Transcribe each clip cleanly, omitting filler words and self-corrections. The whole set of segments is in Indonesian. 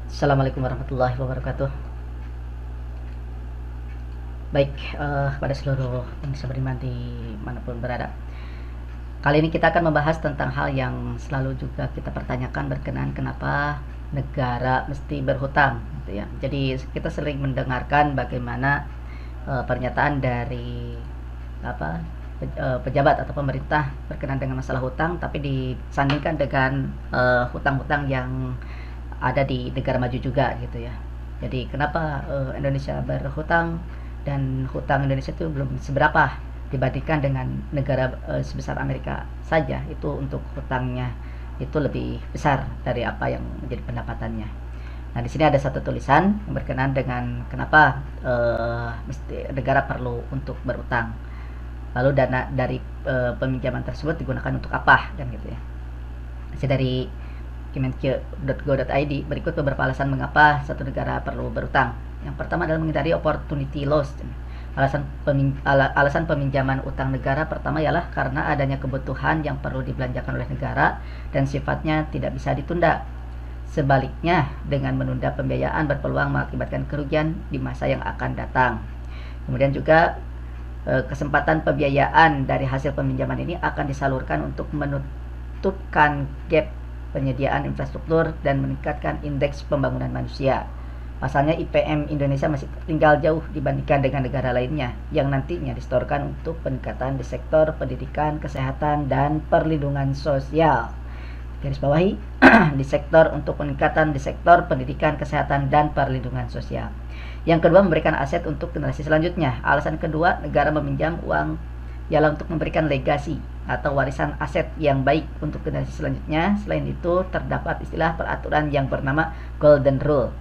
Assalamualaikum warahmatullahi wabarakatuh. Baik, pada seluruh pemirsa beriman di manapun berada. Kali ini kita akan membahas tentang hal yang selalu juga kita pertanyakan berkenaan kenapa negara mesti berhutang, gitu ya. Jadi kita sering mendengarkan bagaimana pernyataan dari apa pejabat atau pemerintah berkenaan dengan masalah hutang, tapi disandingkan dengan hutang-hutang yang ada di negara maju juga gitu ya. Jadi kenapa Indonesia berhutang dan hutang Indonesia itu belum seberapa dibandingkan dengan negara sebesar Amerika saja, itu untuk hutangnya itu lebih besar dari apa yang menjadi pendapatannya. Nah, di sini ada satu tulisan yang berkenaan dengan kenapa mesti negara perlu untuk berutang. Lalu dana dari peminjaman tersebut digunakan untuk apa kan gitu ya. Masih dari kemenkeu.go.id, berikut beberapa alasan mengapa satu negara perlu berutang. Yang pertama adalah menghindari opportunity loss. Alasan peminjaman utang negara pertama ialah karena adanya kebutuhan yang perlu dibelanjakan oleh negara dan sifatnya tidak bisa ditunda. Sebaliknya, dengan menunda pembiayaan berpeluang mengakibatkan kerugian di masa yang akan datang. Kemudian juga kesempatan pembiayaan dari hasil peminjaman ini akan disalurkan untuk menutupkan gap penyediaan infrastruktur dan meningkatkan indeks pembangunan manusia. Pasalnya IPM Indonesia masih tinggal jauh dibandingkan dengan negara lainnya yang nantinya disetorkan untuk peningkatan di sektor pendidikan, kesehatan, dan perlindungan sosial. Garis bawahi di sektor untuk peningkatan di sektor pendidikan, kesehatan, dan perlindungan sosial. Yang kedua, memberikan aset untuk generasi selanjutnya. Alasan kedua, negara meminjam uang ialah untuk memberikan legasi atau warisan aset yang baik untuk generasi selanjutnya. Selain itu, terdapat istilah peraturan yang bernama Golden Rule.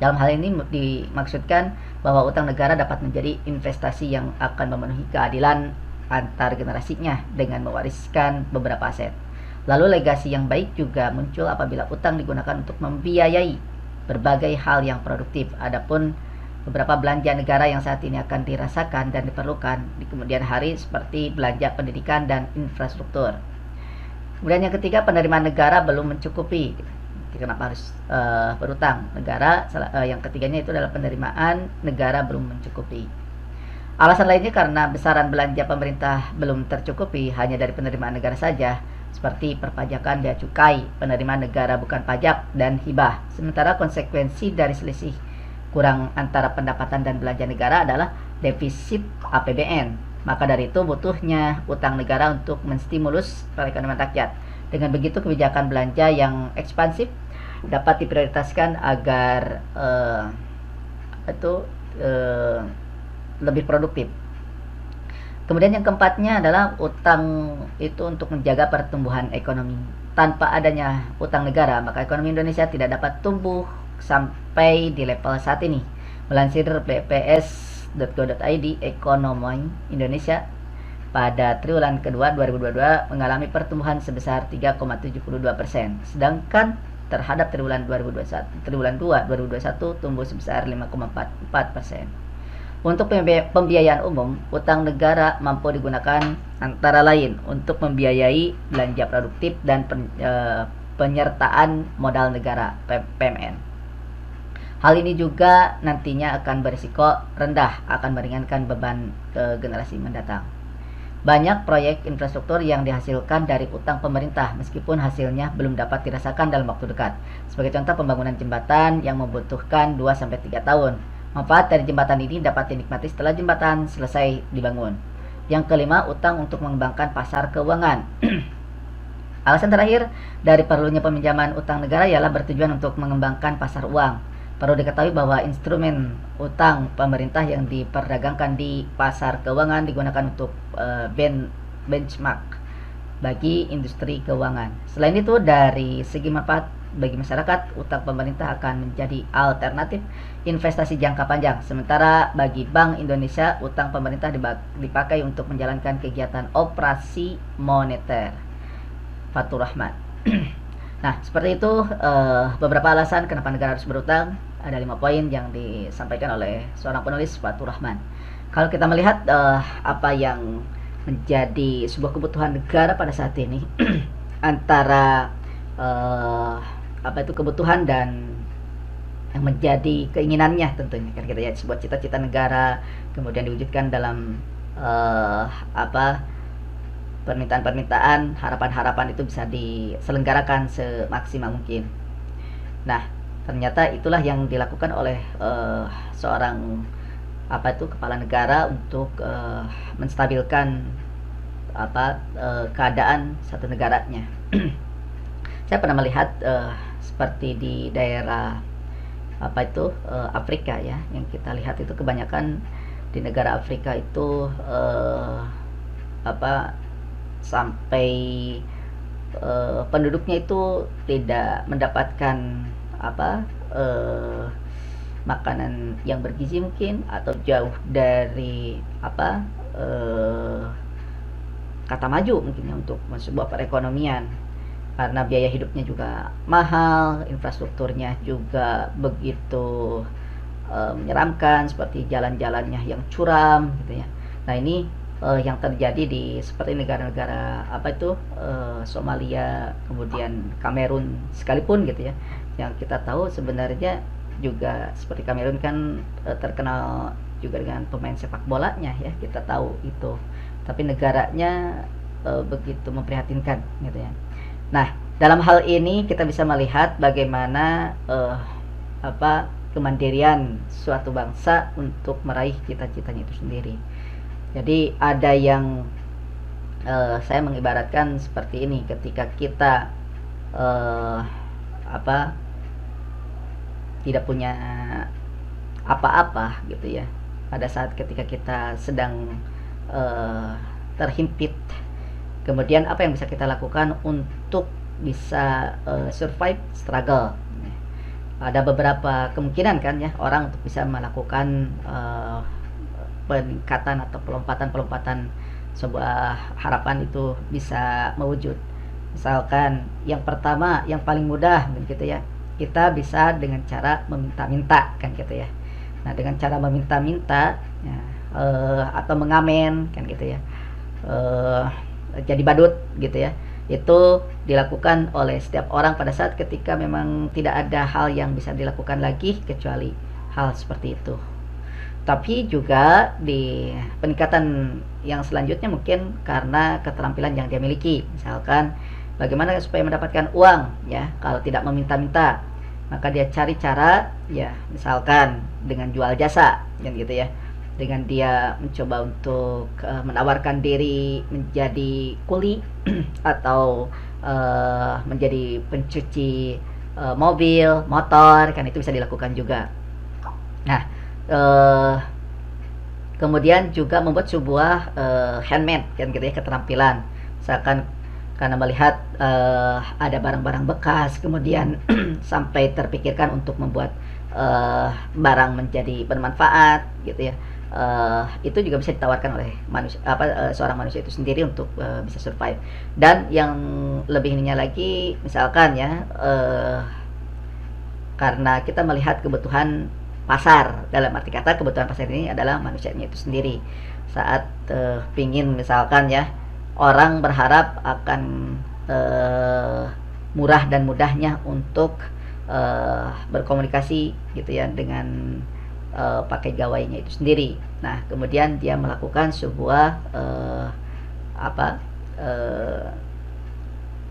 Dalam hal ini dimaksudkan bahwa utang negara dapat menjadi investasi yang akan memenuhi keadilan antar generasinya dengan mewariskan beberapa aset. Lalu legasi yang baik juga muncul apabila utang digunakan untuk membiayai berbagai hal yang produktif. Adapun beberapa belanja negara yang saat ini akan dirasakan dan diperlukan di kemudian hari seperti belanja pendidikan dan infrastruktur. Kemudian yang ketiga, penerimaan negara belum mencukupi. Kenapa harus berutang negara? Yang ketiganya itu adalah penerimaan negara belum mencukupi. Alasan lainnya karena besaran belanja pemerintah belum tercukupi hanya dari penerimaan negara saja, seperti perpajakan, bea cukai, penerimaan negara bukan pajak, dan hibah. Sementara konsekuensi dari selisih kurang antara pendapatan dan belanja negara adalah defisit APBN. Maka dari itu butuhnya utang negara untuk menstimulus perekonomian rakyat. Dengan begitu kebijakan belanja yang ekspansif dapat diprioritaskan agar lebih produktif. Kemudian yang keempatnya adalah utang itu untuk menjaga pertumbuhan ekonomi. Tanpa adanya utang negara, maka ekonomi Indonesia tidak dapat tumbuh sampai di level saat ini. Melansir bps.go.id, ekonomi Indonesia pada triwulan kedua 2022 mengalami pertumbuhan sebesar 3,72%, sedangkan terhadap triwulan 2021, triwulan 2 2021 tumbuh sebesar 5,44%. Untuk pembiayaan umum, utang negara mampu digunakan antara lain untuk membiayai belanja produktif dan penyertaan modal negara (PMN). Hal ini juga nantinya akan berisiko rendah, akan meringankan beban ke generasi mendatang. Banyak proyek infrastruktur yang dihasilkan dari utang pemerintah meskipun hasilnya belum dapat dirasakan dalam waktu dekat. Sebagai contoh, pembangunan jembatan yang membutuhkan 2-3 tahun. Manfaat dari jembatan ini dapat dinikmati setelah jembatan selesai dibangun. Yang kelima, utang untuk mengembangkan pasar keuangan. Alasan terakhir dari perlunya peminjaman utang negara ialah bertujuan untuk mengembangkan pasar uang. Perlu diketahui bahwa instrumen utang pemerintah yang diperdagangkan di pasar keuangan digunakan untuk benchmark bagi industri keuangan. Selain itu, dari segi manfaat bagi masyarakat, utang pemerintah akan menjadi alternatif investasi jangka panjang. Sementara bagi Bank Indonesia, utang pemerintah dipakai untuk menjalankan kegiatan operasi moneter. Fatur Rahman. Nah, seperti itu beberapa alasan kenapa negara harus berutang. Ada 5 poin yang disampaikan oleh seorang penulis, Fatur Rahman. Kalau kita melihat apa yang menjadi sebuah kebutuhan negara pada saat ini antara kebutuhan dan yang menjadi keinginannya tentunya kan kita ya, sebuah cita-cita negara kemudian diwujudkan dalam apa permintaan-permintaan, harapan-harapan itu bisa diselenggarakan semaksimal mungkin. Nah, ternyata itulah yang dilakukan oleh seorang apa itu kepala negara untuk menstabilkan keadaan satu negaranya. Saya pernah melihat seperti di daerah Afrika ya, yang kita lihat itu kebanyakan di negara Afrika itu sampai penduduknya itu tidak mendapatkan makanan yang bergizi mungkin, atau jauh dari kata maju mungkin ya, untuk sebuah perekonomian, karena biaya hidupnya juga mahal, infrastrukturnya juga begitu menyeramkan, seperti jalan-jalannya yang curam gitu ya. Nah ini yang terjadi di seperti negara-negara Somalia, kemudian Kamerun sekalipun gitu ya, yang kita tahu sebenarnya juga seperti Kamerun kan terkenal juga dengan pemain sepak bolanya ya, kita tahu itu, tapi negaranya begitu memprihatinkan gitu ya. Nah, dalam hal ini kita bisa melihat bagaimana kemandirian suatu bangsa untuk meraih cita-citanya itu sendiri. Jadi ada yang saya mengibaratkan seperti ini, ketika kita tidak punya apa-apa gitu ya, pada saat ketika kita sedang terhimpit, kemudian apa yang bisa kita lakukan untuk bisa survive struggle. Ada beberapa kemungkinan kan ya, orang untuk bisa melakukan peningkatan atau pelompatan sebuah harapan itu bisa mewujud. Misalkan yang pertama, yang paling mudah gitu ya, kita bisa dengan cara meminta-minta kan gitu ya. Nah, dengan cara meminta-minta ya, atau mengamen kan gitu ya, jadi badut gitu ya, itu dilakukan oleh setiap orang pada saat ketika memang tidak ada hal yang bisa dilakukan lagi kecuali hal seperti itu. Tapi juga di peningkatan yang selanjutnya mungkin karena keterampilan yang dia miliki. Misalkan bagaimana supaya mendapatkan uang ya, kalau tidak meminta-minta, maka dia cari cara ya, misalkan dengan jual jasa kan gitu ya, dengan dia mencoba untuk menawarkan diri menjadi kuli atau menjadi pencuci mobil, motor, kan itu bisa dilakukan juga. Nah, kemudian juga membuat sebuah handmade kan gitu ya, keterampilan. Misalkan karena melihat ada barang-barang bekas, kemudian sampai terpikirkan untuk membuat barang menjadi bermanfaat gitu ya. Itu juga bisa ditawarkan oleh manusia, seorang manusia itu sendiri untuk bisa survive. Dan yang lebih ininya lagi, misalkan ya, karena kita melihat kebutuhan pasar, dalam arti kata kebutuhan pasar ini adalah manusianya itu sendiri. Saat pingin misalkan ya, orang berharap akan murah dan mudahnya untuk berkomunikasi gitu ya dengan pakai gawainya itu sendiri. Nah, kemudian dia melakukan sebuah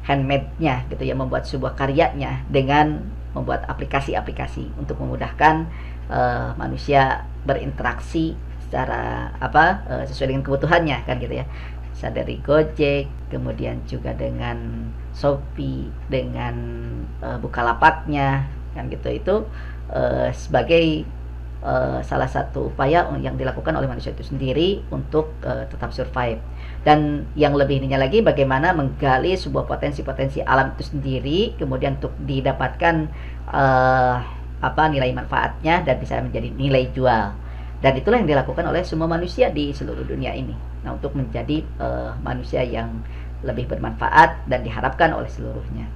handmade-nya gitu ya, membuat sebuah karyanya dengan membuat aplikasi-aplikasi untuk memudahkan manusia berinteraksi secara sesuai dengan kebutuhannya kan gitu ya. Bisa dari Gojek, kemudian juga dengan Shopee, dengan Bukalapaknya kan gitu. Itu sebagai salah satu upaya yang dilakukan oleh manusia itu sendiri untuk tetap survive. Dan yang lebih ininya lagi, bagaimana menggali sebuah potensi-potensi alam itu sendiri, kemudian untuk didapatkan nilai manfaatnya dan bisa menjadi nilai jual. Dan itulah yang dilakukan oleh semua manusia di seluruh dunia ini. Nah, untuk menjadi manusia yang lebih bermanfaat dan diharapkan oleh seluruhnya.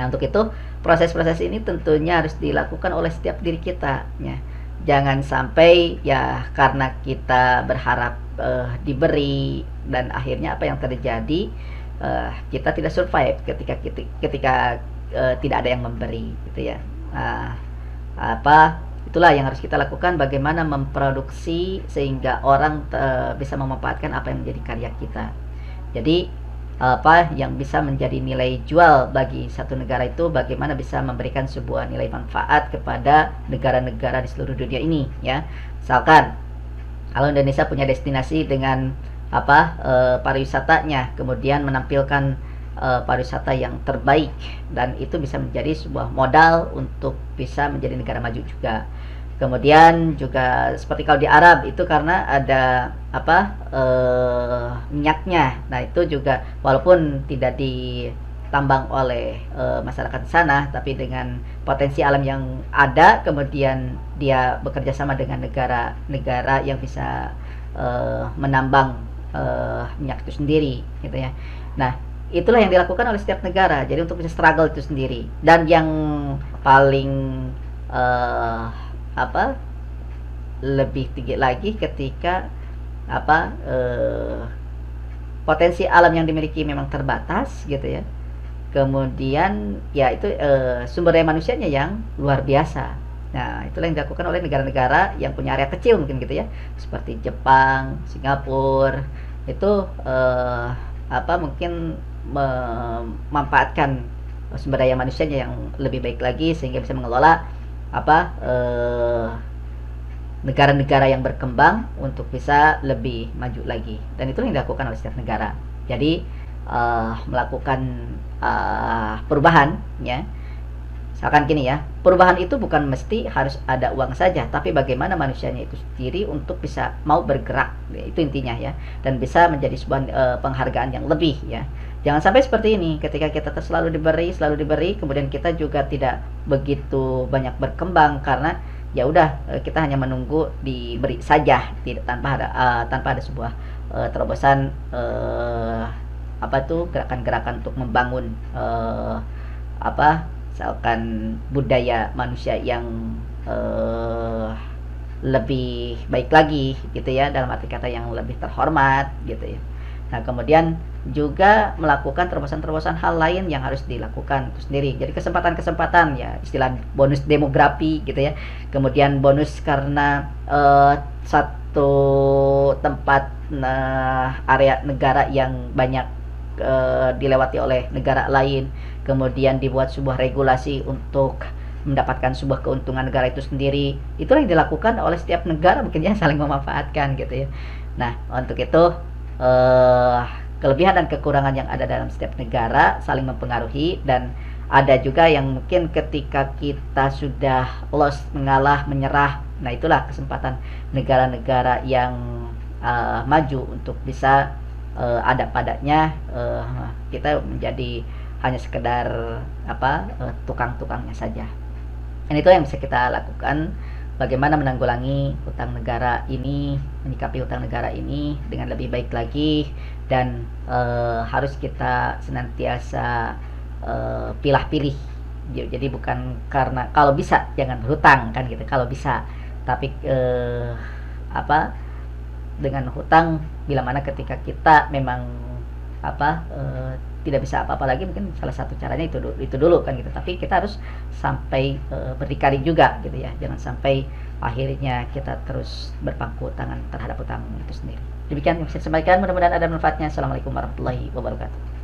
Nah, untuk itu proses-proses ini tentunya harus dilakukan oleh setiap diri kita ya. Jangan sampai ya karena kita berharap diberi, dan akhirnya apa yang terjadi, kita tidak survive ketika tidak ada yang memberi gitu ya. Itulah yang harus kita lakukan, bagaimana memproduksi sehingga orang bisa memanfaatkan apa yang menjadi karya kita. Jadi yang bisa menjadi nilai jual bagi satu negara itu bagaimana bisa memberikan sebuah nilai manfaat kepada negara-negara di seluruh dunia ini, ya. Misalkan kalau Indonesia punya destinasi dengan pariwisatanya, kemudian menampilkan pariwisata yang terbaik, dan itu bisa menjadi sebuah modal untuk bisa menjadi negara maju juga. Kemudian juga seperti kalau di Arab itu karena ada minyaknya. Nah, itu juga walaupun tidak ditambang oleh masyarakat di sana, tapi dengan potensi alam yang ada, kemudian dia bekerja sama dengan negara-negara yang bisa menambang minyak itu sendiri, gitu ya. Nah, itulah yang dilakukan oleh setiap negara. Jadi untuk bisa struggle itu sendiri. Dan yang paling lebih tinggi lagi ketika potensi alam yang dimiliki memang terbatas, gitu ya. Kemudian ya itu sumber daya manusianya yang luar biasa. Nah, itulah yang dilakukan oleh negara-negara yang punya area kecil mungkin, gitu ya, seperti Jepang, Singapura. Itu mungkin memanfaatkan sumber daya manusianya yang lebih baik lagi sehingga bisa mengelola negara-negara yang berkembang untuk bisa lebih maju lagi. Dan itu yang dilakukan oleh setiap negara. Jadi melakukan perubahan, ya. Misalkan gini ya, perubahan itu bukan mesti harus ada uang saja, tapi bagaimana manusianya itu sendiri untuk bisa mau bergerak, itu intinya, ya, dan bisa menjadi sebuah penghargaan yang lebih, ya. Jangan sampai seperti ini, ketika kita selalu diberi, kemudian kita juga tidak begitu banyak berkembang karena ya udah kita hanya menunggu diberi saja, tidak tanpa ada sebuah terobosan gerakan-gerakan untuk membangun misalkan budaya manusia yang lebih baik lagi, gitu ya, dalam arti kata yang lebih terhormat, gitu ya. Nah, kemudian juga melakukan terobosan-terobosan hal lain yang harus dilakukan itu sendiri. Jadi kesempatan-kesempatan, ya, istilah bonus demografi, gitu ya. Kemudian bonus karena satu tempat area negara yang banyak dilewati oleh negara lain, kemudian dibuat sebuah regulasi untuk mendapatkan sebuah keuntungan negara itu sendiri. Itulah yang dilakukan oleh setiap negara, mungkin ya, saling memanfaatkan, gitu ya. Nah, untuk itu kelebihan dan kekurangan yang ada dalam setiap negara saling mempengaruhi, dan ada juga yang mungkin ketika kita sudah lost, mengalah, menyerah, nah itulah kesempatan negara-negara yang maju untuk bisa ada padanya kita menjadi hanya sekedar tukang-tukangnya saja. Dan itu yang bisa kita lakukan, bagaimana menanggulangi utang negara ini, menyikapi utang negara ini dengan lebih baik lagi, dan harus kita senantiasa pilah-pilih. Jadi bukan karena kalau bisa jangan berhutang, kan, gitu, kalau bisa, tapi dengan hutang bila mana ketika kita memang tidak bisa apa-apa lagi, mungkin salah satu caranya itu dulu, kan, gitu. Tapi kita harus sampai berdikari juga, gitu ya. Jangan sampai akhirnya kita terus berpangku tangan terhadap hutang itu sendiri. Demikian yang saya sampaikan, mudah-mudahan ada manfaatnya. Assalamualaikum warahmatullahi wabarakatuh.